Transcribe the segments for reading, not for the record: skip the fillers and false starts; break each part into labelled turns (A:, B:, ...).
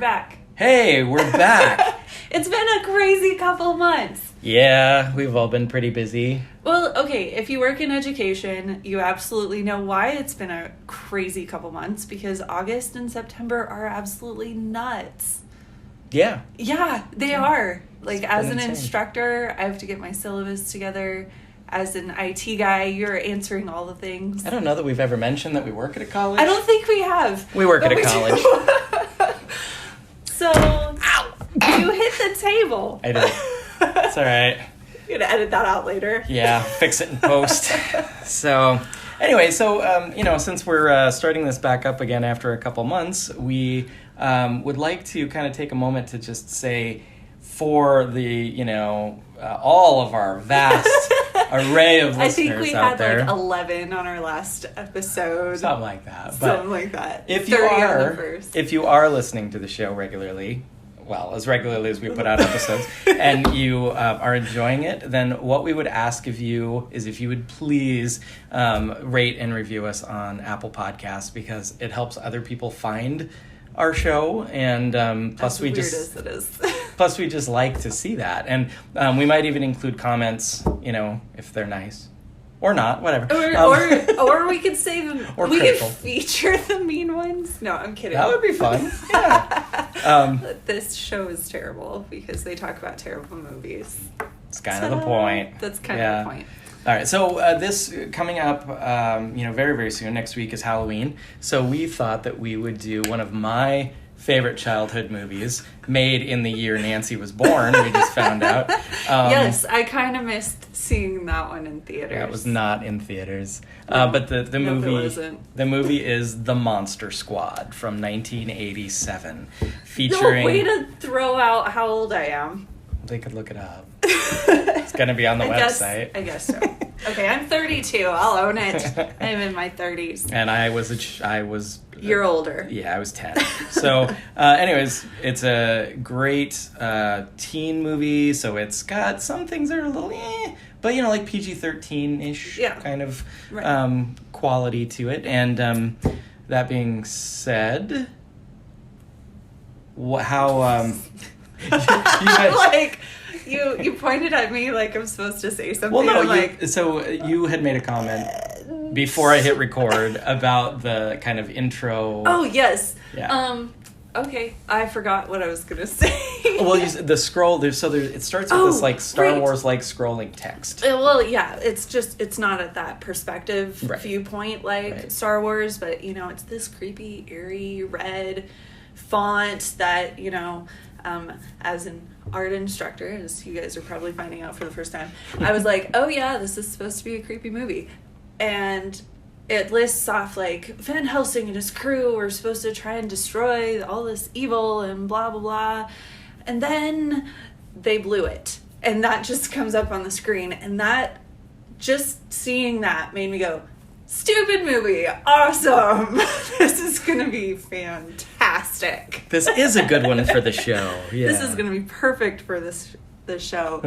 A: back.
B: Hey, we're back.
A: It's been a crazy couple months.
B: Yeah, we've all been pretty busy.
A: Well, okay, if you work in education, you absolutely know why it's been a crazy couple months, because August and September are absolutely nuts.
B: Yeah.
A: Yeah, they are. Like, as an
B: insane.
A: Instructor, I have to get my syllabus together. As an IT guy, you're answering all the things.
B: I don't know that we've ever mentioned that we work at a college.
A: I don't think we have.
B: We work at a college.
A: So, ow! You hit the table.
B: I did. It's all right.
A: You're going to edit that out later.
B: Yeah, fix it in post. So, anyway, since we're starting this back up again after a couple months, we would like to kind of take a moment to just say, for the, all of our vast array of listeners out there.
A: I think we had like 11 on our last episode.
B: Something like that.
A: Something like that.
B: If
A: 30
B: you
A: on the
B: are,
A: first.
B: if you are listening to the show regularly, well, as regularly as we put out episodes, and you are enjoying it, then what we would ask of you is if you would please rate and review us on Apple Podcasts, because it helps other people find our show, and plus
A: as
B: we
A: weird
B: just
A: as it is.
B: plus we just like to see that, and we might even include comments, if they're nice. Or not, whatever.
A: Or we could say them.
B: Or
A: we
B: critical.
A: could feature the mean ones. No, I'm kidding.
B: That would be fun. Yeah.
A: This show is terrible because they talk about terrible movies.
B: It's kind of the point.
A: That's kind of the point.
B: All right, so this coming up, very, very soon, next week is Halloween. So we thought that we would do one of my favorite childhood movies, made in the year Nancy was born, we just found out.
A: Yes, I kind of missed seeing that one in theaters.
B: That was not in theaters. But the movie is The Monster Squad from 1987, featuring...
A: No, way to throw out how old I am.
B: They could look it up. It's going to be on the website.
A: I guess so. Okay, I'm 32. I'll own it. I'm in my 30s.
B: And I was...
A: You're older.
B: Yeah, I was 10. So, anyways, it's a great teen movie. So it's got some things that are a little but like PG-13-ish kind of quality to it. And that being said, how
A: you pointed at me like I'm supposed to say something.
B: Well, no, so you had made a comment before I hit record about the kind of intro.
A: Oh, yes.
B: Yeah.
A: Okay, I forgot what I was going to say.
B: Well, the scroll, it starts with this like Star Wars-like scrolling text.
A: Well, yeah, it's not at that perspective viewpoint like Star Wars, but, it's this creepy, eerie, red font that, as an art instructor, as you guys are probably finding out for the first time, I was like, oh yeah, this is supposed to be a creepy movie. And it lists off like Van Helsing and his crew are supposed to try and destroy all this evil and blah blah blah, and then they blew it, and that just comes up on the screen, and that, just seeing that made me go, stupid movie, awesome. This is gonna be fantastic.
B: This is a good one for the show. Yeah.
A: This is gonna be perfect for this show.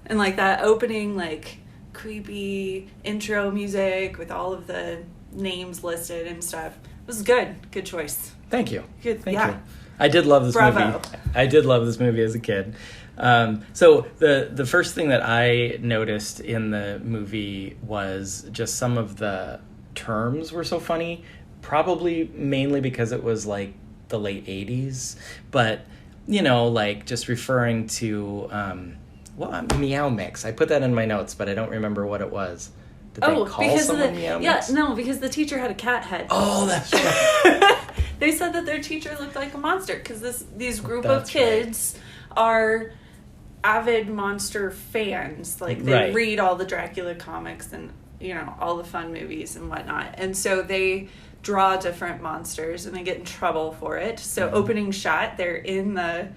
A: And like that opening like creepy intro music with all of the names listed and stuff. It was good choice.
B: Thank you.
A: Good.
B: Thank you. I did love this movie. I did love this movie as a kid. So the first thing that I noticed in the movie was just some of the terms were so funny, probably mainly because it was like the late 80s, but like just referring to Meow Mix. I put that in my notes, but I don't remember what it was. Did they call someone Meow Mix?
A: Yeah, no, because the teacher had a cat head.
B: Oh, that's right.
A: They said that their teacher looked like a monster because these group of kids are avid monster fans. Like they read all the Dracula comics and all the fun movies and whatnot, and so they draw different monsters and they get in trouble for it. So opening shot, they're in the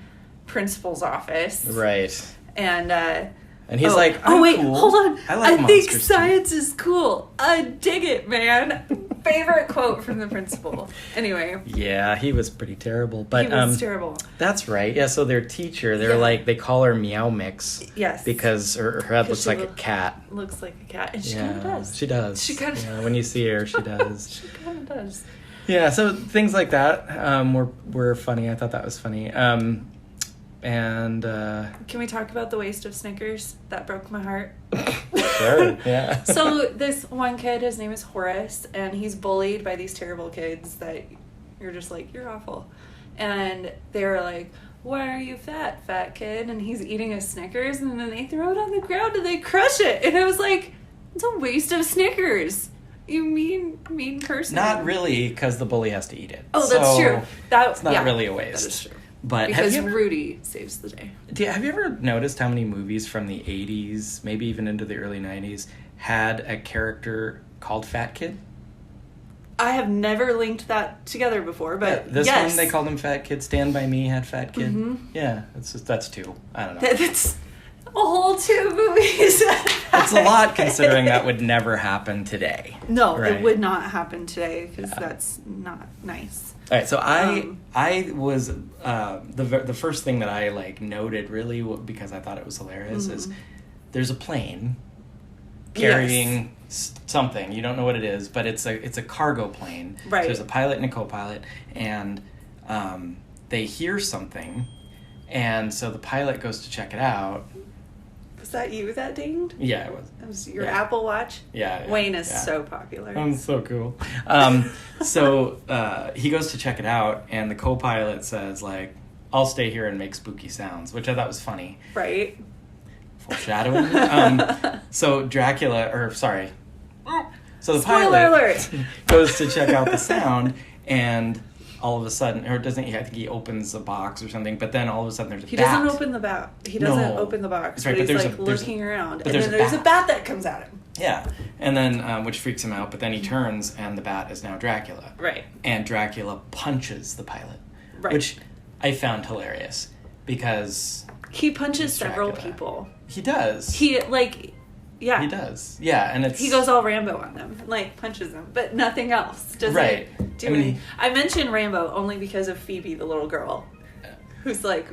A: principal's office,
B: right?
A: And
B: he's like,
A: oh wait,
B: cool.
A: Hold on.
B: I
A: think science is cool. I dig it, man. Favorite quote from the principal. Anyway.
B: Yeah, he was pretty terrible. But
A: he was terrible.
B: That's right. Yeah, so their teacher, they call her Meow Mix.
A: Yes.
B: Because her head looks like a cat.
A: Looks like a cat. And she kind of does.
B: She does.
A: She kind of
B: when you see her, she does.
A: She kind of does.
B: Yeah, so things like that were funny. I thought that was funny. And
A: can we talk about the waste of Snickers? That broke my heart.
B: Sure, yeah.
A: So this one kid, his name is Horace, and he's bullied by these terrible kids that you're just like, you're awful. And they were like, why are you fat kid? And he's eating a Snickers, and then they throw it on the ground and they crush it. And I was like, it's a waste of Snickers. You mean person.
B: Not really, because the bully has to eat it.
A: Oh, that's true.
B: It's not really a waste.
A: That is true.
B: But
A: because Rudy saves the day.
B: Have you ever noticed how many movies from the 80s, maybe even into the early 90s, had a character called Fat Kid?
A: I have never linked that together before, but
B: this one they called him Fat Kid. Stand By Me had Fat Kid. Mm-hmm. Yeah, that's two. I don't know.
A: That's a whole 2 movies.
B: It's a lot considering that would never happen today.
A: No, right? It would not happen today because that's not nice.
B: All right, so I was the first thing that I noted really because I thought it was hilarious is there's a plane carrying something. You don't know what it is, but it's a cargo plane.
A: Right.
B: So there's a pilot and a co-pilot, and they hear something, and so the pilot goes to check it out.
A: Was that you that dinged?
B: Yeah, it was.
A: That was your Apple Watch?
B: Yeah.
A: Wayne is so popular.
B: I'm so cool. So he goes to check it out, and the co-pilot says, I'll stay here and make spooky sounds, which I thought was funny.
A: Right.
B: Foreshadowing. So the
A: Spoiler
B: pilot
A: alert.
B: goes to check out the sound, and all of a sudden, or doesn't he? I think he opens a box or something, but then all of a sudden there's a bat.
A: He doesn't open the box. He doesn't open the box,
B: right,
A: but he's looking around, and then there's a bat that comes at him.
B: Yeah, and then which freaks him out, but then he turns, and the bat is now Dracula.
A: Right.
B: And Dracula punches the pilot,
A: right.
B: Which I found hilarious because
A: he punches several people.
B: He does.
A: Yeah.
B: He does. Yeah, and
A: he goes all Rambo on them, punches them, but nothing else. Doesn't do anything. I mentioned Rambo only because of Phoebe, the little girl, who's like,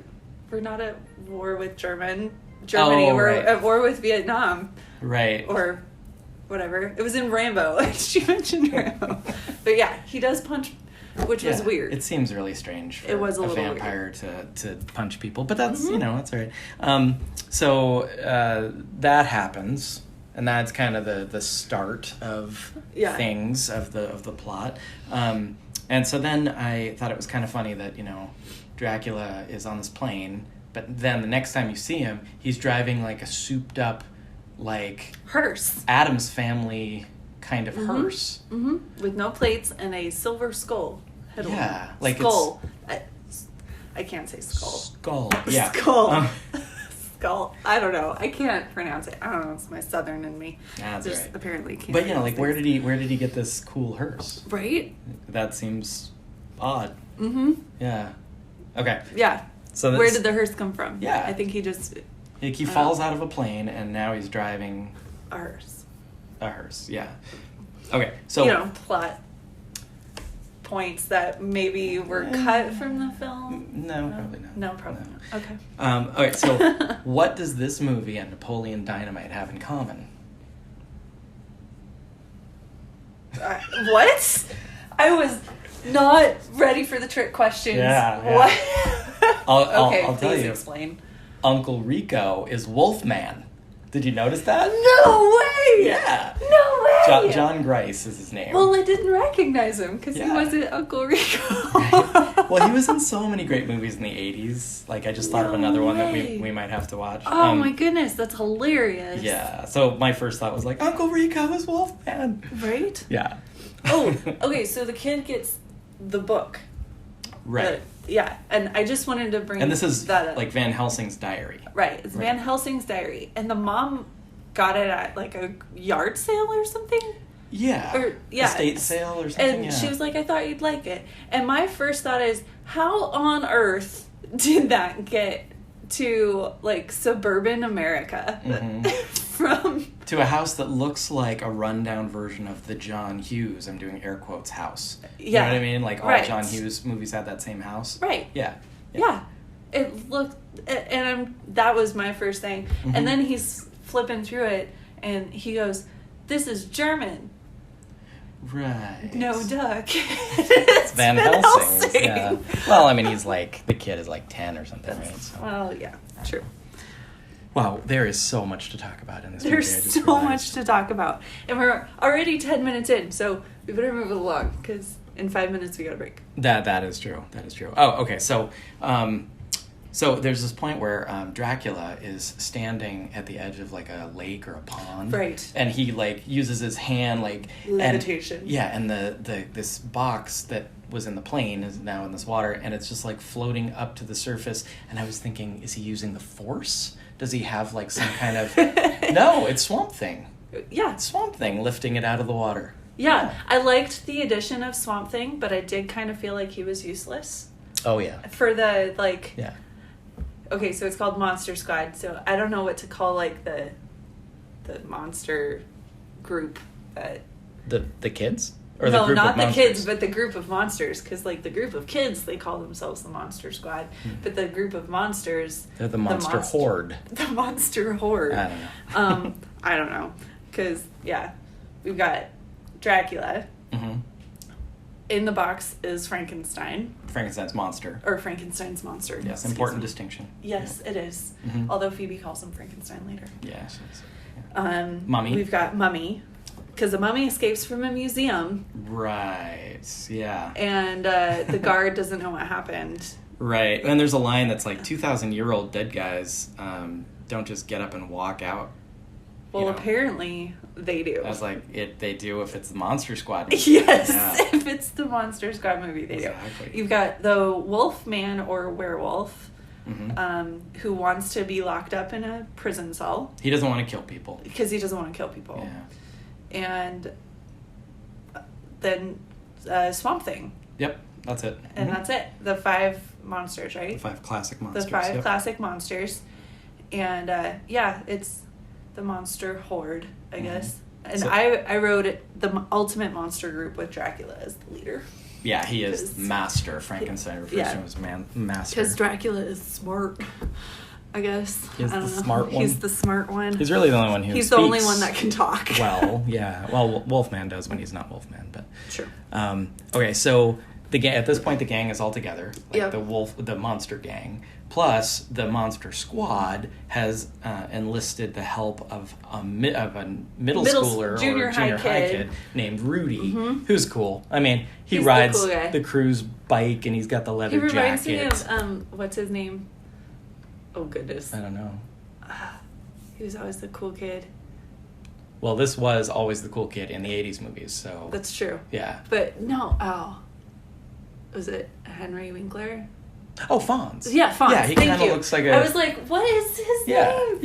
A: we're not at war with Germany, we're at war with Vietnam.
B: Right.
A: Or whatever. It was in Rambo. She mentioned Rambo. But yeah, he does punch, which was weird.
B: It seems really strange for
A: a
B: vampire to punch people, but that's, that's all right. So that happens, and that's kind of the start of things, of the plot. And so then I thought it was kind of funny that, Dracula is on this plane, but then the next time you see him, he's driving a souped up,
A: hearse.
B: Addams Family kind of hearse.
A: Mm-hmm. With no plates and a silver skull.
B: Yeah.
A: Skull. I can't say skull.
B: Skull. Yeah.
A: Skull. Skull. I don't know. I can't pronounce it. I don't know. It's my southern in me.
B: That's
A: just
B: right.
A: Apparently can't.
B: But where did he get this cool hearse?
A: Right.
B: That seems odd.
A: Mm-hmm.
B: Yeah. Okay.
A: Yeah.
B: So
A: where did the hearse come from?
B: Yeah.
A: I think he just.
B: He falls out of a plane and now he's driving
A: a hearse.
B: A hearse. Yeah. Okay. So
A: plot points that maybe were cut from the film?
B: No, probably not.
A: No, probably not. Okay.
B: Okay, so what does this movie and Napoleon Dynamite have in common?
A: What? I was not ready for the trick questions.
B: Yeah.
A: What?
B: I'll tell you.
A: Explain.
B: Uncle Rico is Wolfman. Did you notice that?
A: No way!
B: Yeah.
A: No way!
B: John Grice is his name.
A: Well, I didn't recognize him because he wasn't Uncle Rico.
B: Well, he was in so many great movies in the 80s. I just thought of another one that we might have to watch.
A: Oh my goodness, that's hilarious.
B: Yeah, so my first thought was Uncle Rico is Wolfman.
A: Right?
B: Yeah.
A: Oh, okay, so the kid gets the book.
B: Right.
A: Yeah, and I just wanted to bring
B: that up. And this is
A: up.
B: Van Helsing's diary.
A: Right, it's Van Helsing's diary. And the mom got it at a yard sale or something?
B: Yeah. Estate sale or something.
A: And she was like, I thought you'd like it. And my first thought is, how on earth did that get to suburban America? From
B: to a house that looks like a rundown version of the John Hughes, I'm doing air quotes, house. You know what I mean? All John Hughes movies had that same house.
A: Right.
B: Yeah.
A: It looked, and that was my first thing. Mm-hmm. And then he's flipping through it, and he goes, "This is German."
B: Right.
A: No duck.
B: It's Van Helsing. Yeah. Well, I mean, he's like, the kid is like 10 or something, right? So.
A: Well, yeah, true.
B: Wow, there is so much to talk about in this movie.
A: There's so much to talk about. And we're already 10 minutes in, so we better move it along, because in 5 minutes we got a break.
B: That is true. That is true. Oh, okay. So there's this point where Dracula is standing at the edge of like a lake or a pond,
A: right?
B: And he like uses his hand like
A: levitation.
B: And this box that was in the plane is now in this water, and it's just like floating up to the surface. And I was thinking, is he using the Force? Does he have like some kind of? No, it's Swamp Thing.
A: Yeah,
B: it's Swamp Thing lifting it out of the water.
A: Yeah, I liked the addition of Swamp Thing, but I did kind of feel like he was useless.
B: Oh yeah.
A: For the like.
B: Yeah.
A: Okay, so it's called Monster Squad. So I don't know what to call like the monster group that.
B: The kids. Or
A: no,
B: the group
A: not
B: of
A: the
B: monsters?
A: kids, but the group of monsters. Because like the group of kids, they call themselves the Monster Squad, but the group of monsters.
B: They're the monster horde.
A: The monster horde.
B: I don't know.
A: I don't know, because we've got Dracula.
B: Mm-hmm.
A: In the box is Frankenstein.
B: Frankenstein's monster.
A: Or Frankenstein's monster.
B: Yes, important distinction.
A: Yes, it is.
B: Mm-hmm.
A: Although Phoebe calls him Frankenstein later.
B: Yes.
A: Mummy. We've got Mummy. Because the mummy escapes from a museum.
B: Right, yeah.
A: And the guard doesn't know what happened.
B: Right, and there's a line that's like 2,000-year-old dead guys don't just get up and walk out.
A: Well, apparently they do.
B: I was like, they do if it's the Monster Squad movie.
A: Yes, if it's the Monster Squad movie, they do. You've got the Wolfman or werewolf, who wants to be locked up in a prison cell.
B: He doesn't want to kill people.
A: Because he doesn't want to kill people.
B: Yeah.
A: And then Swamp Thing.
B: Yep, that's it.
A: And that's it. The 5 monsters, right?
B: The 5 classic monsters.
A: The 5 classic monsters. And it's the monster horde, I guess. And so, I wrote it, the ultimate monster group with Dracula as the leader.
B: Yeah, he is master. Frankenstein refers to him as master.
A: Because Dracula is smart, I guess.
B: He's the smart one.
A: He's the smart one.
B: He's really the only one who
A: He's
B: speaks.
A: the only one that can talk.
B: Well, yeah. Well, Wolfman does when he's not Wolfman, but...
A: Sure.
B: Okay, so at this point the gang is all together. Like
A: yep.
B: the monster gang. Plus, the Monster Squad has enlisted the help of a middle schooler
A: junior
B: or junior high kid named Rudy, who's cool. I mean, he rides the crew's bike and he's got the leather jacket.
A: He reminds me of, what's his name? Oh, goodness.
B: I don't know.
A: He was always the cool kid.
B: Well, this was always the cool kid in the 80s movies, so...
A: That's true.
B: Yeah.
A: But, no, was it Henry Winkler?
B: Oh, Fonz.
A: Yeah, Fonz.
B: Yeah, he kind of looks like a...
A: I was like, what is his name?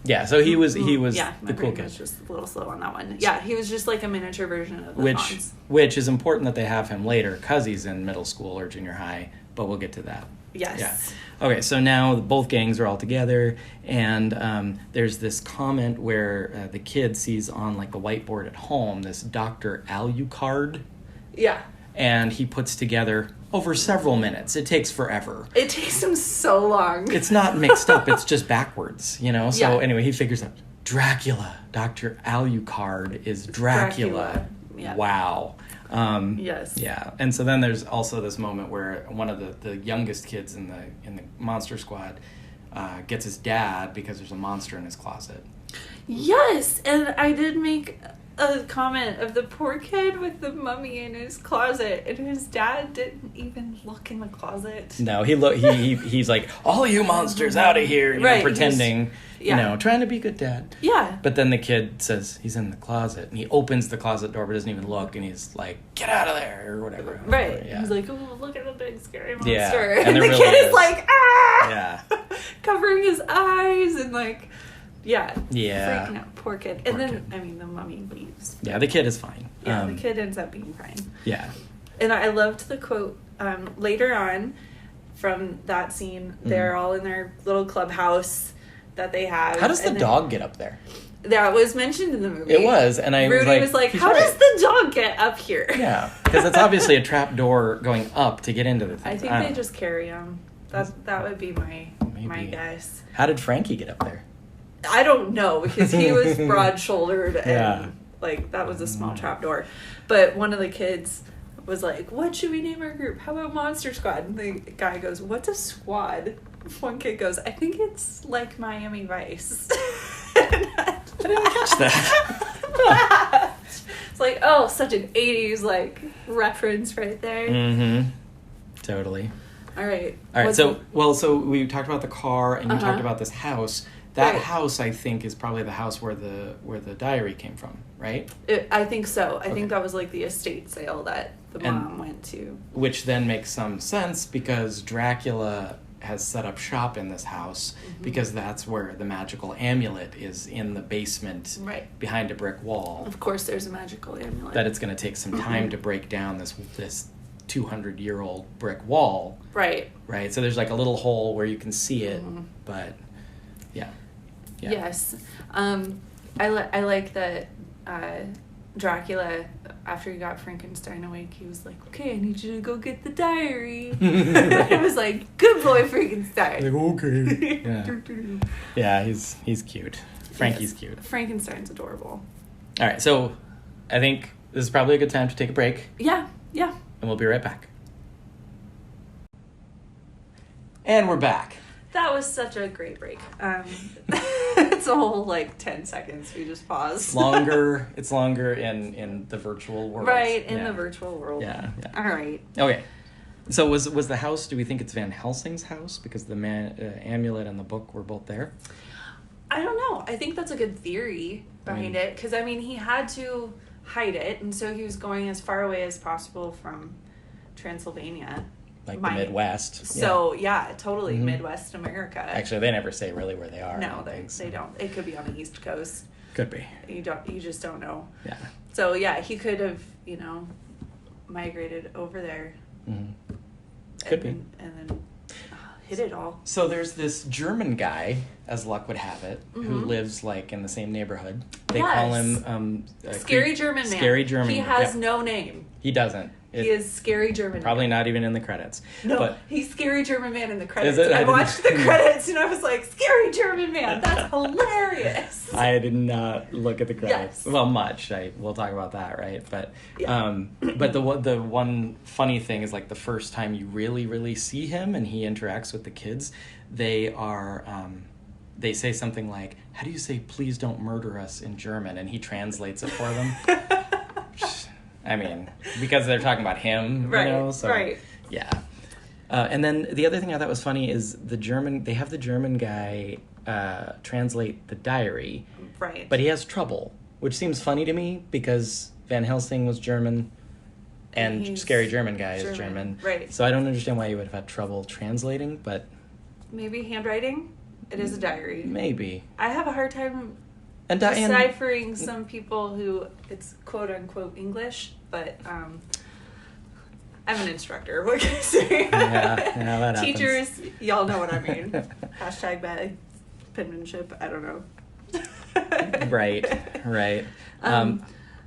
B: Yeah. So he was the cool kid.
A: I was just a little slow on that one. Yeah, he was just like a miniature version of the Fonz.
B: Which is important that they have him later, because he's in middle school or junior high, but we'll get to that.
A: Yes.
B: Yeah. Okay, so now both gangs are all together, and there's this comment where the kid sees on like the whiteboard at home this Dr. Alucard.
A: Yeah.
B: And he puts together over several minutes. It takes forever.
A: It takes him so long.
B: It's not mixed up. It's just backwards, So anyway, he figures out Dracula. Dr. Alucard is Dracula.
A: Yeah.
B: Wow.
A: Yes.
B: Yeah. And so then there's also this moment where one of the youngest kids in the Monster Squad gets his dad because there's a monster in his closet.
A: Yes, and I did make a comment of the poor kid with the mummy in his closet, and his dad didn't even look in the closet.
B: No, he's like, all you monsters out of here, you know, pretending, trying to be good dad.
A: Yeah.
B: But then the kid says he's in the closet, and he opens the closet door but doesn't even look, and he's like, get out of there, or whatever.
A: Right.
B: Yeah.
A: He's like, oh, look at the big scary monster.
B: Yeah.
A: And the really kid is like, ah!
B: Yeah.
A: Covering his eyes and like... Yeah. Freaking out. Poor kid. And then, kid. I mean, the mummy leaves.
B: Yeah, the kid is fine.
A: Yeah, the kid ends up being fine.
B: Yeah.
A: And I loved the quote later on from that scene. They're all in their little clubhouse that they have.
B: How does the dog get up there?
A: That was mentioned in the movie.
B: It was, and
A: Rudy was like, how does the dog get up here?
B: Yeah, because it's obviously a trap door going up to get into the thing.
A: I think they just carry him. That would be my guess.
B: How did Frankie get up there?
A: I don't know, because he was broad-shouldered and Like, that was a small trapdoor. But one of the kids was like, what should we name our group? How about Monster Squad? And the guy goes, what's a squad? One kid goes, I think it's like Miami Vice. I
B: didn't catch that.
A: It's like, oh, such an 80s, like, reference right there.
B: Mm-hmm. Totally.
A: All right.
B: So we talked about the car, and you talked about this house. That house, I think, is probably the house where the diary came from, right?
A: I think so. I think that was like the estate sale that the mom went to.
B: Which then makes some sense because Dracula has set up shop in this house because that's where the magical amulet is, in the basement behind a brick wall.
A: Of course there's a magical amulet.
B: That it's going to take some time to break down this 200-year-old brick wall.
A: Right.
B: Right. So there's like a little hole where you can see it, but yeah.
A: Yes. I like that Dracula, after he got Frankenstein awake, he was like, okay, I need you to go get the diary. It was like, good boy, Frankenstein.
B: Like, okay. Yeah, he's cute. Frankie's cute.
A: Frankenstein's adorable.
B: All right, so I think this is probably a good time to take a break.
A: Yeah.
B: And we'll be right back. And we're back.
A: That was such a great break. It's a whole, 10 seconds. We just paused.
B: It's longer in the virtual world.
A: Right, in the virtual world.
B: Yeah.
A: All right.
B: Okay. So was the house, do we think it's Van Helsing's house? Because the amulet and the book were both there?
A: I don't know. I think that's a good theory behind it. Because, he had to hide it. And so he was going as far away as possible from Transylvania.
B: Like the Midwest.
A: So, totally Midwest America.
B: Actually, they never say really where they are.
A: No, they don't. It could be on the East Coast.
B: Could be.
A: You just don't know.
B: Yeah.
A: So, he could have, migrated over there.
B: Mm-hmm. Could be.
A: And then hit it all.
B: So there's this German guy, as luck would have it, who lives, in the same neighborhood. They call him...
A: Scary German Man.
B: Scary German Man.
A: He has no name.
B: He doesn't.
A: He is Scary German
B: Probably
A: Man.
B: not even in the credits.
A: No,
B: but
A: he's Scary German Man in the credits.
B: Is it?
A: I watched the credits and I was like, Scary German Man, that's hilarious.
B: I did not look at the credits.
A: Yes.
B: Well, much. We'll talk about that, right? But but the one funny thing is, the first time you really, really see him and he interacts with the kids, they say something like, how do you say please don't murder us in German? And he translates it for them. Because they're talking about him,
A: right,
B: so,
A: right.
B: Yeah. And then the other thing I thought was funny is they have the German guy translate the diary.
A: Right.
B: But he has trouble, which seems funny to me because Van Helsing was German and Scary German guy is German.
A: Right.
B: So I don't understand why he would have had trouble translating, but...
A: Maybe handwriting? It is a diary.
B: Maybe.
A: I have a hard time deciphering some people who it's quote-unquote English, but I'm an instructor. What can I say?
B: Yeah, that happens.
A: Teachers, y'all know what I mean. Hashtag bad penmanship. I don't know.
B: Right.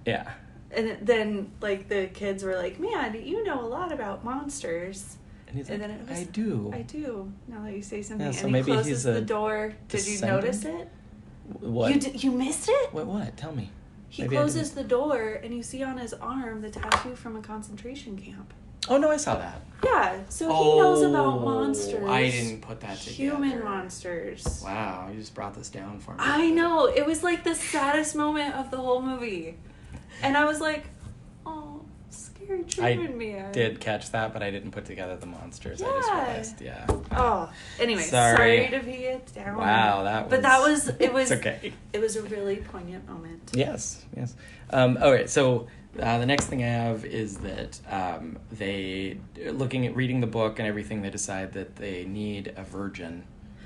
B: Yeah.
A: And then, the kids were like, man, you know a lot a lot monsters.
B: And he's like,
A: then it was,
B: I do.
A: Now that you say something.
B: Yeah, so
A: and
B: maybe
A: he closes
B: he's
A: the door. Did you notice it?
B: What?
A: You missed it?
B: What? Tell me.
A: He closes the door, and you see on his arm the tattoo from a concentration camp.
B: Oh, no, I saw that.
A: Yeah, so he knows about monsters.
B: I didn't put that together.
A: Human monsters.
B: Wow, you just brought this down for me.
A: I know. It was the saddest moment of the whole movie. And I was like, oh, Scary German Man.
B: I did catch that, but I didn't put together the monsters.
A: Yeah.
B: I just realized, yeah.
A: Oh, anyway, sorry to be it down.
B: Wow, it was okay. It
A: was a really poignant moment.
B: Yes. Okay, so the next thing I have is that they, reading the book and everything, they decide that they need a virgin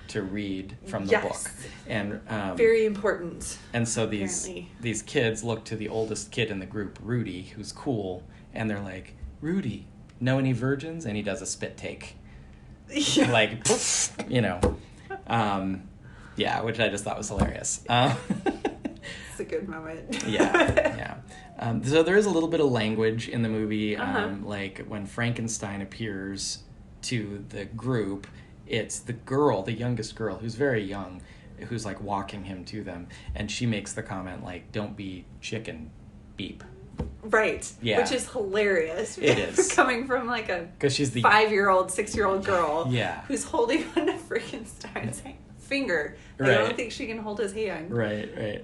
B: to read from the book. And
A: very important.
B: And so these kids look to the oldest kid in the group, Rudy, who's cool, and they're like, Rudy, know any virgins? And he does a spit take. Yeah. Which I just thought was hilarious.
A: It's a good moment.
B: Yeah. So there is a little bit of language in the movie, when Frankenstein appears to the group, it's the youngest girl, who's very young, who's like walking him to them, and she makes the comment like, "Don't be chicken, beep."
A: Right.
B: Yeah.
A: Which is hilarious.
B: It is.
A: Coming from like a
B: 'cause she's the
A: 5-year-old, 6-year-old girl.
B: Yeah.
A: Who's holding on to Frankenstein's finger. Like,
B: right.
A: I don't think she can hold his hand.
B: Right.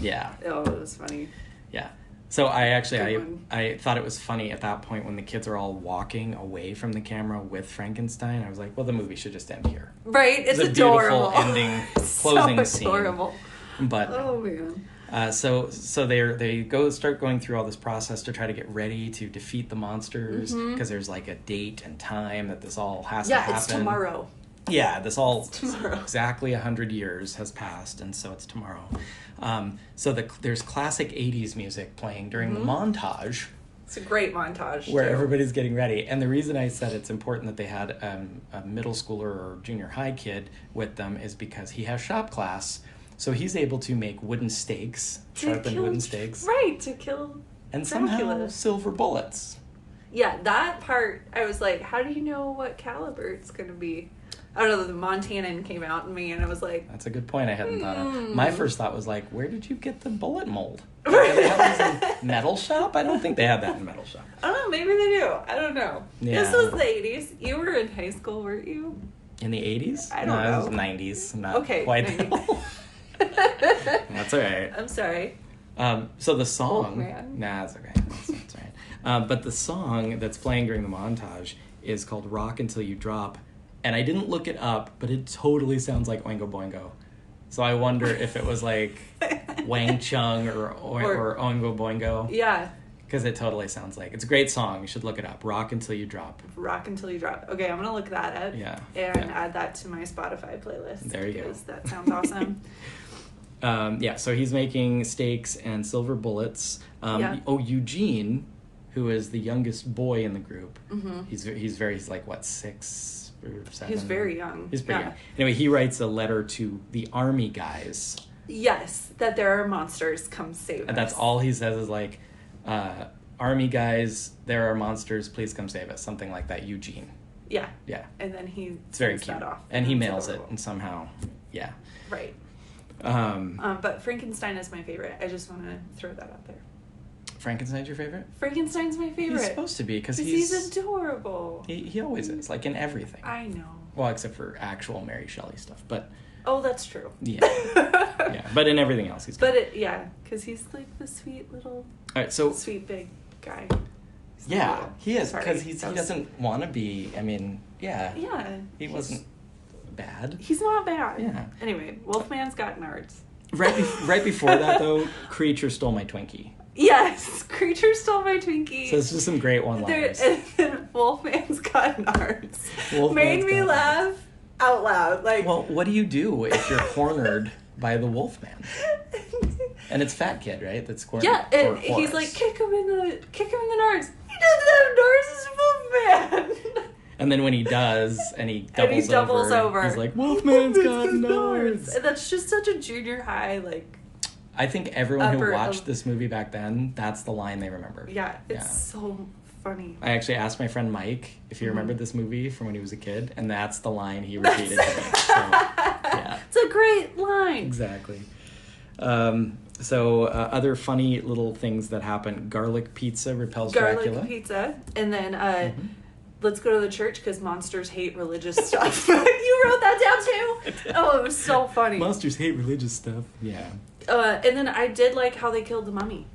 B: Yeah.
A: Oh, it was funny.
B: Yeah. So I thought it was funny at that point when the kids are all walking away from the camera with Frankenstein. I was like, well, the movie should just end here.
A: Right. It's
B: a
A: adorable.
B: beautiful ending, closing
A: so adorable.
B: Scene. But
A: oh man.
B: So they start going through all this process to try to get ready to defeat the monsters, because there's like a date and time that this all has to happen.
A: Yeah, it's tomorrow.
B: Yeah, exactly 100 years has passed, and so it's tomorrow. So there's classic 80s music playing during the montage.
A: It's a great montage,
B: where everybody's getting ready. And the reason I said it's important that they had a middle schooler or junior high kid with them is because he has shop class. So he's able to make wooden stakes, sharpened wooden stakes.
A: Right, to kill
B: and
A: Dracula.
B: Somehow silver bullets.
A: Yeah, that part, I was like, how do you know what caliber it's going to be? I don't know, the Montanan came out in me, and I was like...
B: That's a good point I hadn't thought of. My first thought was like, where did you get the bullet mold? Do they have these in Metal Shop? I don't think they had that in Metal Shop.
A: I don't know, maybe they do. I don't know.
B: Yeah.
A: This was the 80s. You were in high school, weren't you?
B: In the 80s?
A: I don't know.
B: It was 90s. Not
A: okay,
B: quite
A: 90s.
B: That's all right.
A: I'm sorry.
B: So the song...
A: Wolfman.
B: Nah, that's okay. That's all right. But the song that's playing during the montage is called Rock Until You Drop. And I didn't look it up, but it totally sounds like Oingo Boingo. So I wonder if it was like Wang Chung or Oingo Boingo.
A: Yeah.
B: Because it totally sounds like... It's a great song. You should look it up. Rock Until You Drop.
A: Rock Until You Drop. Okay, I'm going to look that up.
B: Yeah.
A: And add that to my Spotify playlist.
B: There you go.
A: Because that sounds awesome.
B: So he's making stakes and silver bullets. Eugene, who is the youngest boy in the group, he's like, what, 6 or 7?
A: He's very young.
B: He's pretty young. Anyway, he writes a letter to the army guys.
A: Yes, that there are monsters, come save us.
B: And that's all he says is like, army guys, there are monsters, please come save us. Something like that, Eugene.
A: Yeah.
B: Yeah.
A: And then he
B: it's very
A: sends
B: cute.
A: that off.
B: And he mails it, and somehow, yeah.
A: Right. But Frankenstein is my favorite. I just want to throw that out there.
B: Frankenstein's your favorite?
A: Frankenstein's my favorite.
B: He's supposed to be, because
A: he's adorable.
B: He always is, like in everything.
A: I know.
B: Well, except for actual Mary Shelley stuff, but...
A: Oh, that's true.
B: Yeah. Yeah, but in everything else he's good.
A: Because he's like the sweet little...
B: All right, so...
A: Sweet big guy.
B: Yeah, he is, because he doesn't want to be, I mean, yeah.
A: Yeah.
B: He wasn't bad.
A: He's not bad.
B: Yeah.
A: Anyway, Wolfman's got nards.
B: Right before that, though, Creature stole my Twinkie.
A: Yes, Creature stole my Twinkie.
B: So it's just some great one-liners.
A: And then Wolfman's got nards. Made me laugh out loud. Like,
B: well, what do you do if you're cornered by the Wolfman? And it's Fat Kid, right? That's cornered.
A: Yeah, and he's like, kick him in the nards. He doesn't have nards, it's Wolfman.
B: And then when he does, and he doubles over, he's like, Wolfman's got nards.
A: And that's just such a junior high, like...
B: I think everyone who watched this movie back then, that's the line they remember.
A: Yeah, it's so funny.
B: I actually asked my friend Mike if he remembered this movie from when he was a kid, and that's the line he repeated to me. So, yeah.
A: It's a great line.
B: Exactly. Other funny little things that happen. Garlic pizza repels Dracula.
A: Garlic pizza. And then let's go to the church because monsters hate religious stuff. You wrote that down too? Oh, it was so funny.
B: Monsters hate religious stuff. Yeah.
A: And then I did like how they killed the mummy.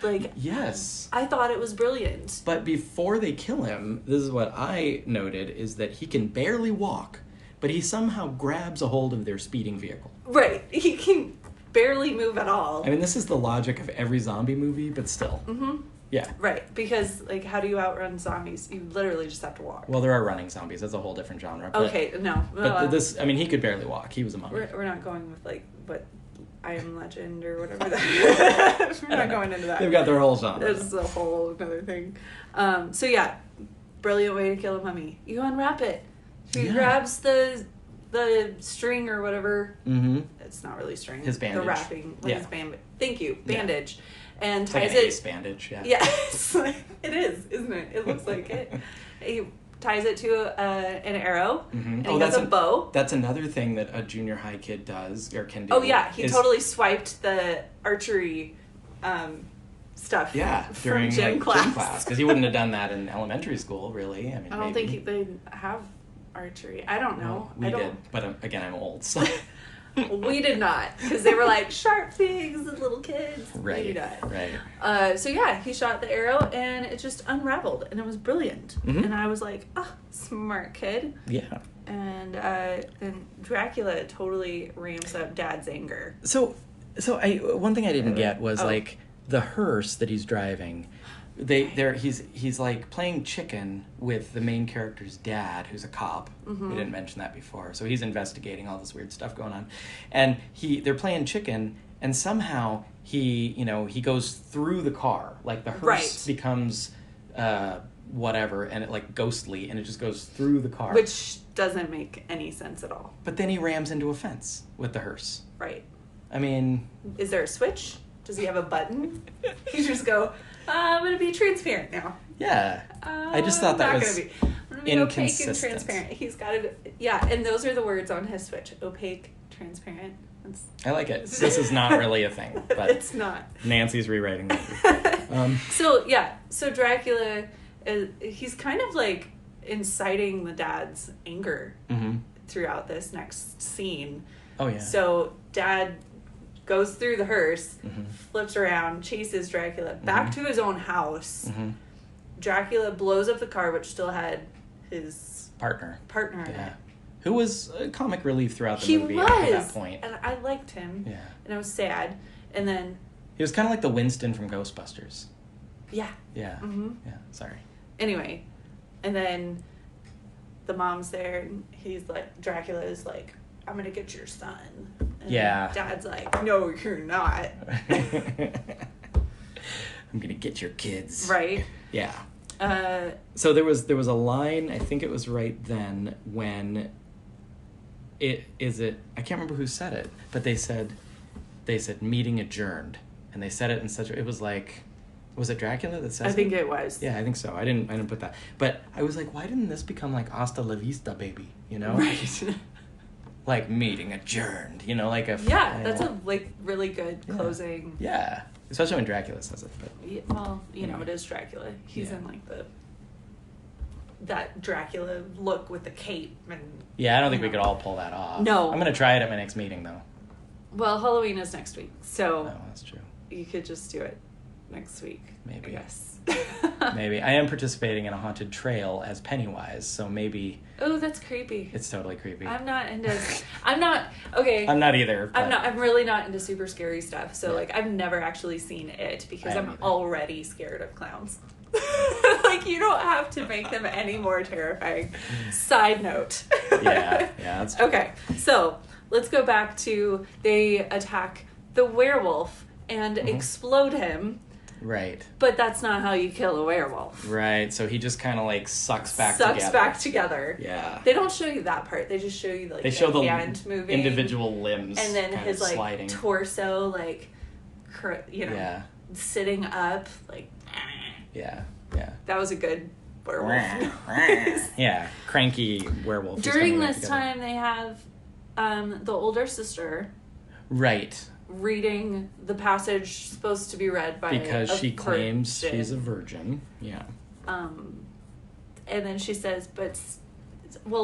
A: Like,
B: yes.
A: I thought it was brilliant.
B: But before they kill him, this is what I noted, is that he can barely walk, but he somehow grabs a hold of their speeding vehicle.
A: Right. He can barely move at all.
B: I mean, this is the logic of every zombie movie, but still.
A: Mm-hmm.
B: Yeah.
A: Right. Because, like, how do you outrun zombies? You literally just have to walk.
B: Well, there are running zombies. That's a whole different genre. But,
A: okay, no.
B: But this, I mean, he could barely walk. He was a mummy.
A: We're not going with, like, what... I Am Legend or whatever that. We're not going into that.
B: They've got their whole genre.
A: This is a whole other thing. Brilliant way to kill a mummy. You unwrap it. She grabs the string or whatever. Mm-hmm. It's not really string.
B: His bandage.
A: The wrapping. His thank you. Bandage. Yeah. And
B: it's
A: ties
B: like an ace bandage, yeah.
A: Yes. It is, isn't it? It looks like it. He ties it to an arrow, and he
B: that's
A: has a bow.
B: That's another thing that a junior high kid does or can do.
A: Oh yeah, he totally swiped the archery stuff.
B: Yeah, during gym class, because he wouldn't have done that in elementary school, really. I mean,
A: I don't think they have archery. I don't know.
B: We did, but again, I'm old, so.
A: We did not, because they were like sharp things and little kids.
B: Right.
A: We did.
B: Right.
A: So yeah, he shot the arrow and it just unraveled and it was brilliant. And I was like, smart kid.
B: Yeah.
A: And then Dracula totally ramps up Dad's anger.
B: So one thing I didn't get was like the hearse that he's driving. He's like playing chicken with the main character's dad, who's a cop. We didn't mention that before. So he's investigating all this weird stuff going on, and they're playing chicken, and somehow he goes through the car, like the hearse becomes whatever, and it like ghostly, and it just goes through the car,
A: which doesn't make any sense at all.
B: But then he rams into a fence with the hearse.
A: Right.
B: I mean,
A: is there a switch? Does he have a button? He just go, I'm going to be transparent now.
B: Yeah. I just thought that was
A: I'm gonna be opaque and transparent. He's got to, and those are the words on his switch. Opaque, transparent.
B: I like it. This is not really a thing. But
A: it's not.
B: Nancy's rewriting that.
A: So Dracula, he's kind of like inciting the dad's anger throughout this next scene.
B: Oh, yeah.
A: So Dad goes through the hearse, flips around, chases Dracula back to his own house. Dracula blows up the car, which still had his partner in it.
B: Who was comic relief throughout the movie at that point.
A: And I liked him.
B: Yeah.
A: And I was sad. And then...
B: He was kind of like the Winston from Ghostbusters.
A: Yeah.
B: Yeah. Yeah, sorry.
A: Anyway, and then the mom's there, and he's like, Dracula is like, I'm going to get your son. And Dad's like, no, you're not.
B: I'm going to get your kids.
A: Right.
B: Yeah. So there was a line, I think it was right then, when I can't remember who said it, but they said meeting adjourned. And they said it in such a, it was like, was it Dracula that says it?
A: I think it was.
B: Yeah, I think so. I didn't put that. But I was like, why didn't this become like Hasta la vista, baby? You know?
A: Right.
B: Like meeting adjourned, like a...
A: Yeah, that's a really good closing.
B: Yeah, especially when Dracula says it. But
A: it is Dracula. He's in like that Dracula look with the cape and...
B: Yeah, I don't think we could all pull that off.
A: No.
B: I'm going to try it at my next meeting, though.
A: Well, Halloween is next week, so...
B: Oh, that's true.
A: You could just do it next week.
B: Maybe.
A: I guess.
B: Maybe. I am participating in a haunted trail as Pennywise, so maybe...
A: Oh, that's creepy.
B: It's totally creepy.
A: I'm not either.
B: But...
A: I'm really not into super scary stuff. So I've never actually seen it because I'm already scared of clowns. You don't have to make them any more terrifying. Side note.
B: Yeah, that's true.
A: Okay, so let's go back to they attack the werewolf and explode him.
B: Right.
A: But that's not how you kill a werewolf.
B: Right. So he just kind of sucks back
A: together.
B: Yeah.
A: They don't show you that part. They just show you the hand moving,
B: individual limbs,
A: and then his
B: sliding.
A: Torso sitting up
B: Yeah.
A: That was a good werewolf.
B: Yeah. Cranky werewolf.
A: During this time, they have the older sister.
B: Right.
A: Reading the passage supposed to be read by
B: because she claims she's a virgin. Yeah.
A: And then she says,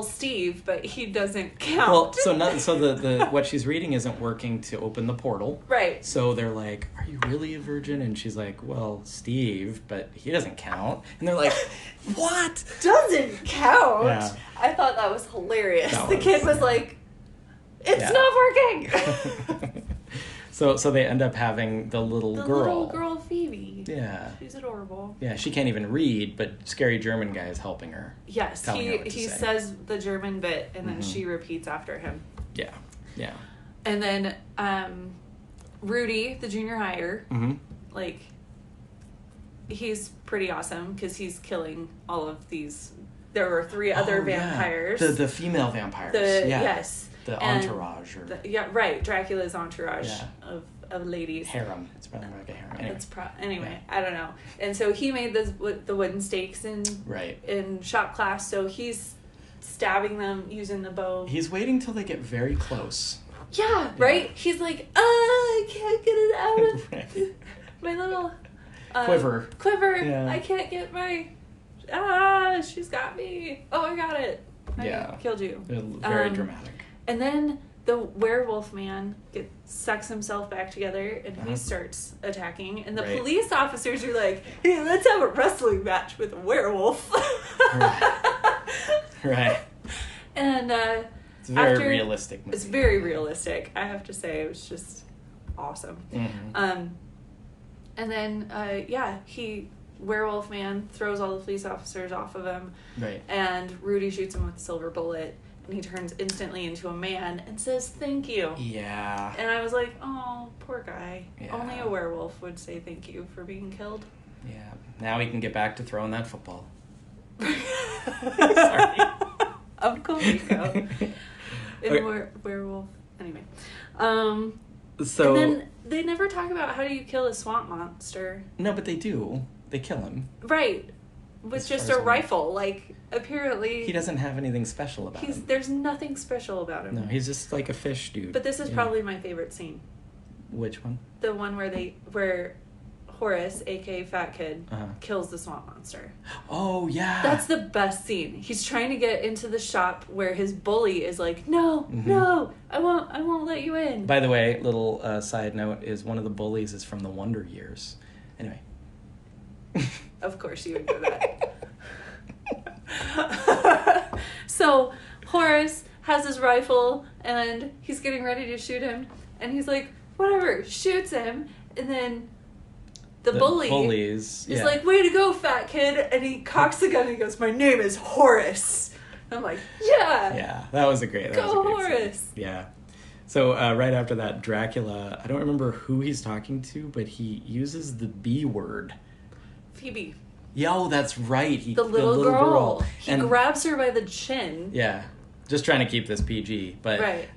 A: Steve, but he doesn't count.
B: Well, so the what she's reading isn't working to open the portal.
A: Right.
B: So they're like, "Are you really a virgin?" And she's like, "Well, Steve, but he doesn't count." And they're like, "What?
A: Doesn't count?"
B: Yeah.
A: I thought that was hilarious. The kid was like, "It's not working."
B: So they end up having the little girl.
A: The little girl, Phoebe.
B: Yeah.
A: She's adorable.
B: Yeah, she can't even read, but scary German guy is helping her.
A: Yes, he says the German bit, and then she repeats after him.
B: Yeah.
A: And then Rudy, the junior hire, he's pretty awesome because he's killing all of these. There were 3 other vampires.
B: The female vampires.
A: Yes.
B: The entourage.
A: Dracula's entourage of ladies.
B: Harem. It's probably more like a harem.
A: Anyway, I don't know. And so he made the wooden stakes in shop class. So he's stabbing them using the bow.
B: He's waiting till they get very close.
A: Yeah, right? Yeah. He's like, I can't get it out of right. my little
B: quiver.
A: Yeah. I can't get my... she's got me. Oh, I got it. I killed you.
B: Very dramatic.
A: And then the werewolf man sucks himself back together and he starts attacking. And the police officers are like, hey, let's have a wrestling match with a werewolf.
B: Right.
A: And
B: it's a very realistic movie.
A: It's very realistic. I have to say, it was just awesome.
B: Mm-hmm.
A: And then, werewolf man throws all the police officers off of him.
B: Right.
A: And Rudy shoots him with a silver bullet. And he turns instantly into a man and says, thank you.
B: Yeah.
A: And I was like, oh, poor guy.
B: Yeah.
A: Only a werewolf would say thank you for being killed.
B: Yeah. Now he can get back to throwing that football. Sorry.
A: Uncle Rico. Werewolf. Anyway.
B: So.
A: And then they never talk about how do you kill a swamp monster.
B: No, but they do. They kill him.
A: Right. With just a rifle. Like, apparently...
B: He doesn't have anything special about him.
A: There's nothing special about him.
B: No, he's just like a fish dude.
A: But this is probably my favorite scene.
B: Which one?
A: The one where Horace, a.k.a. Fat Kid, kills the swamp monster.
B: Oh, yeah.
A: That's the best scene. He's trying to get into the shop where his bully is like, no, I won't let you in.
B: By the way, little side note is one of the bullies is from the Wonder Years. Anyway.
A: Of course you would know that. So Horace has his rifle and he's getting ready to shoot him. And he's like, whatever, shoots him. And then the bully is like, way to go, Fat Kid. And he cocks the gun and he goes, my name is Horace. And I'm like, yeah.
B: Yeah, that was a great
A: Horace.
B: Scene. Yeah. So right after that, Dracula, I don't remember who he's talking to, but he uses the B word.
A: Phoebe.
B: Yeah, oh, that's right.
A: The little girl. He grabs her by the chin.
B: Yeah. Just trying to keep this PG, but...
A: Right.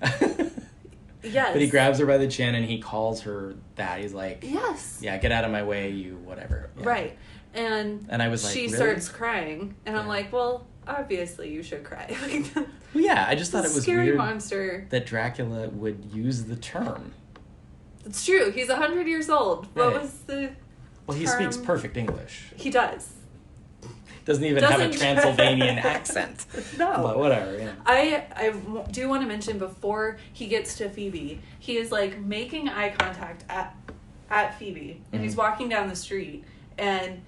A: Yes.
B: But he grabs her by the chin and he calls her that. He's like...
A: Yes.
B: Yeah, get out of my way, you whatever. Yeah.
A: Right. And
B: I was like,
A: she
B: really?
A: starts crying. And I'm like, well, obviously you should cry.
B: Well, yeah, I just thought it was
A: scary
B: weird
A: monster.
B: That Dracula would use the term.
A: It's true. He's 100 years old.
B: Right.
A: What was the...
B: Well, he speaks perfect English.
A: He does.
B: Doesn't even have a Transylvanian accent.
A: No.
B: But whatever, yeah.
A: I do want to mention, before he gets to Phoebe, he is, like, making eye contact at Phoebe. And he's walking down the street. And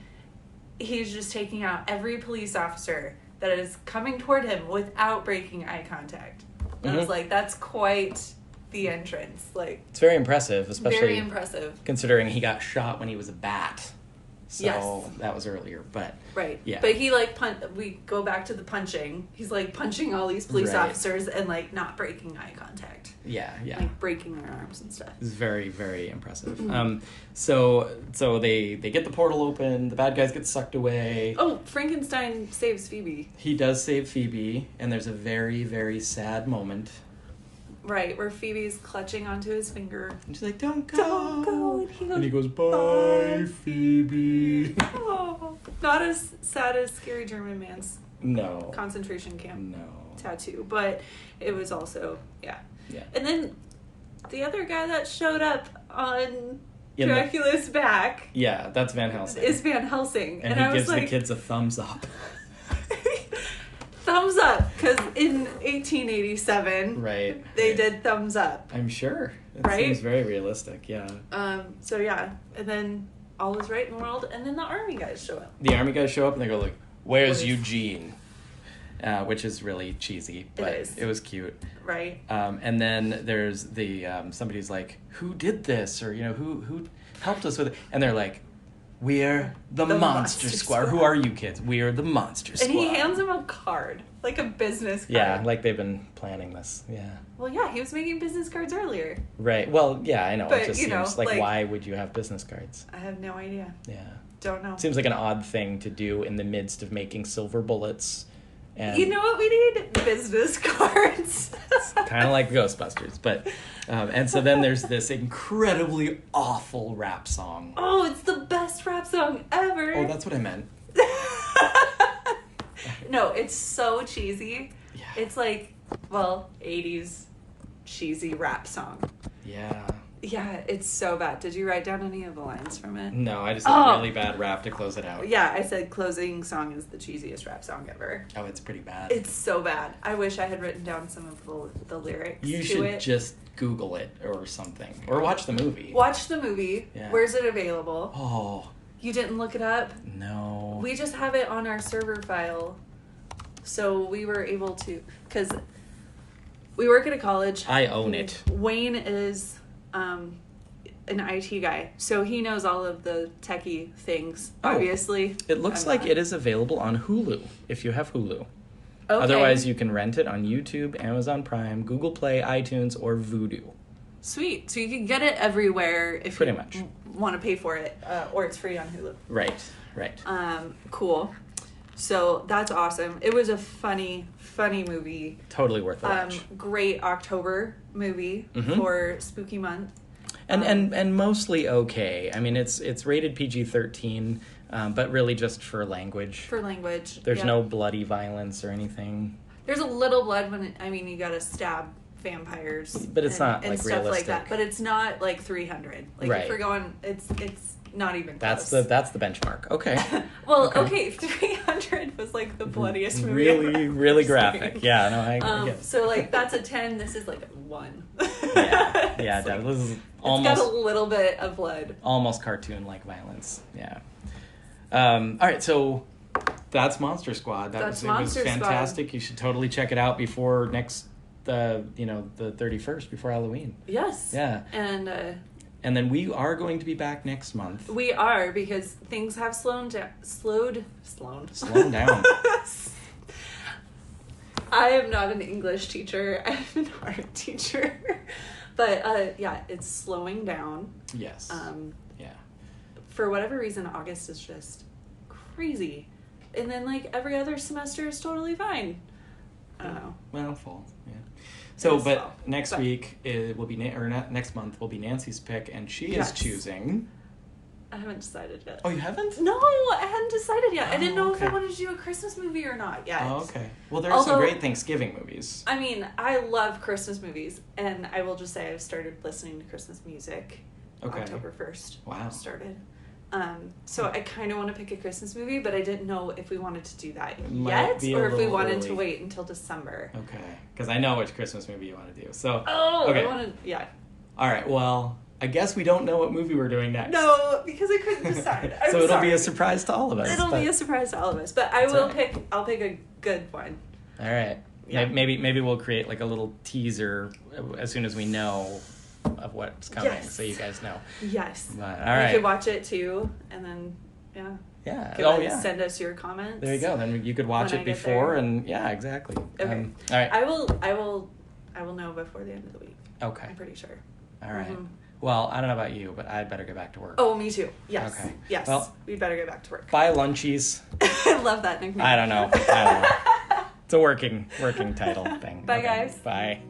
A: he's just taking out every police officer that is coming toward him without breaking eye contact. And I was like, that's quite... the entrance, like,
B: it's very impressive, especially
A: very impressive
B: considering he got shot when he was a bat. So
A: yes.
B: That was earlier, but
A: right.
B: Yeah.
A: But he we go back to the punching. He's like punching all these police officers and like not breaking eye contact.
B: Yeah.
A: Like breaking their arms and stuff.
B: It's very, very impressive. So they get the portal open. The bad guys get sucked away.
A: Oh, Frankenstein saves Phoebe.
B: He does save Phoebe, and there's a very, very sad moment.
A: Right, where Phoebe's clutching onto his finger.
B: And she's like, don't go.
A: Don't go.
B: And he goes, bye, Phoebe.
A: Oh, not as sad as Scary German Man's concentration camp tattoo. But it was also, yeah. And then the other guy that showed up on Dracula's back.
B: Yeah, that's Van Helsing.
A: Is Van Helsing.
B: And he gives the kids a thumbs up.
A: Thumbs up, because in 1887, they did thumbs up.
B: I'm sure. It seems very realistic, yeah.
A: So yeah, and then all is right in the world, and then the army guys show up.
B: The army guys show up, and they go like, where's Eugene? Which is really cheesy, but it was cute.
A: Right.
B: And then there's the, somebody's like, who did this? Or, who helped us with it? And they're like, we're the Monster Squad. Who are you kids? We're the Monster Squad.
A: And he hands him a card, like a business card.
B: Yeah, like they've been planning this. Yeah.
A: Well, yeah, he was making business cards earlier.
B: Right. Well, yeah, I know.
A: But,
B: it just seems like, why would you have business cards?
A: I have no idea.
B: Yeah.
A: Don't know.
B: Seems like an odd thing to do in the midst of making silver bullets And
A: you know what we need? Business cards.
B: It's kind of like Ghostbusters, but and so then there's this incredibly awful rap song.
A: Oh, it's the best rap song ever.
B: Oh, that's what I meant.
A: No, it's so cheesy.
B: Yeah.
A: It's like, well, 80s cheesy rap song.
B: Yeah.
A: Yeah, it's so bad. Did you write down any of the lines from it?
B: No, I just had a really bad rap to close it out.
A: Yeah, I said closing song is the cheesiest rap song ever.
B: Oh, it's pretty bad.
A: It's so bad. I wish I had written down some of the lyrics.
B: You should just Google it or something. Or watch the movie.
A: Watch the movie.
B: Yeah.
A: Where's it available?
B: Oh.
A: You didn't look it up?
B: No.
A: We just have it on our server file. So we were able to, because we work at a college.
B: I own it.
A: Wayne is an IT guy, so he knows all of the techie things, obviously.
B: It looks like it is available on Hulu, if you have Hulu.
A: Okay.
B: Otherwise, you can rent it on YouTube, Amazon Prime, Google Play, iTunes, or Vudu.
A: Sweet. So you can get it everywhere if
B: Pretty
A: you
B: much
A: want to pay for it, or it's free on Hulu.
B: Right.
A: Cool. So that's awesome. It was a funny movie.
B: Totally worth a watch.
A: Great October movie for spooky month.
B: And mostly okay. I mean, it's rated PG-13, but really just for language.
A: For language.
B: There's no bloody violence or anything.
A: There's a little blood when you gotta stab vampires.
B: But it's not like
A: stuff
B: realistic.
A: like that. But it's not like 300. Like if we're going, it's not even close.
B: That's the benchmark. Okay.
A: Well, okay, 300 was like the bloodiest movie.
B: Really graphic. Yeah, no, I get it.
A: So like that's a 10. This is like a 1.
B: Yeah,
A: like,
B: this is
A: almost. It's got a little bit of blood.
B: Almost cartoon-like violence. Yeah. All right, so that's Monster Squad. It was fantastic. You should totally check it out before the 31st, before Halloween.
A: Yes.
B: Yeah. And then we are going to be back next month.
A: We are, because things have slowed down. I am not an English teacher. I'm an art teacher. But yeah, it's slowing down.
B: Yes. Yeah.
A: For whatever reason, August is just crazy. And then like every other semester is totally fine. I don't know.
B: Well, fall. Yeah. So, but next week it will be next month will be Nancy's pick, and she is choosing.
A: I haven't decided yet.
B: Oh, you haven't?
A: No, I hadn't decided yet. I didn't know if I
B: okay.
A: wanted to do a Christmas movie or not yet.
B: Oh, okay. Well, there are some great Thanksgiving movies.
A: I mean, I love Christmas movies, and I will just say I've started listening to Christmas music.
B: Okay.
A: October 1st.
B: Wow.
A: Started. So I kind of want to pick a Christmas movie, but I didn't know if we wanted to do that yet, or if we wanted to wait until December.
B: Okay. Because I know which Christmas movie you want to do. So.
A: Okay.
B: I
A: wanted, yeah.
B: All right. Well, I guess we don't know what movie we're doing next.
A: No, because I couldn't decide.
B: So it'll be a surprise to all of us.
A: It'll be a surprise to all of us, but I'll pick a good one.
B: All right. Yeah. Maybe we'll create like a little teaser as soon as we know of what's coming, so you guys know.
A: Yes.
B: But, all right.
A: You could watch it too, and then
B: yeah.
A: Send us your comments.
B: There you go. Then you could watch it before, and yeah, exactly.
A: Okay.
B: All right.
A: I will know before the end of the week.
B: Okay.
A: I'm pretty sure.
B: All right. Mm-hmm. Well, I don't know about you, but I'd better get back to work.
A: Oh, me too. Yes.
B: Okay.
A: Yes. Well, we'd better get back to work.
B: Bye, lunchies.
A: I love that nickname.
B: I don't know. It's a working title thing.
A: Bye, guys.
B: Bye.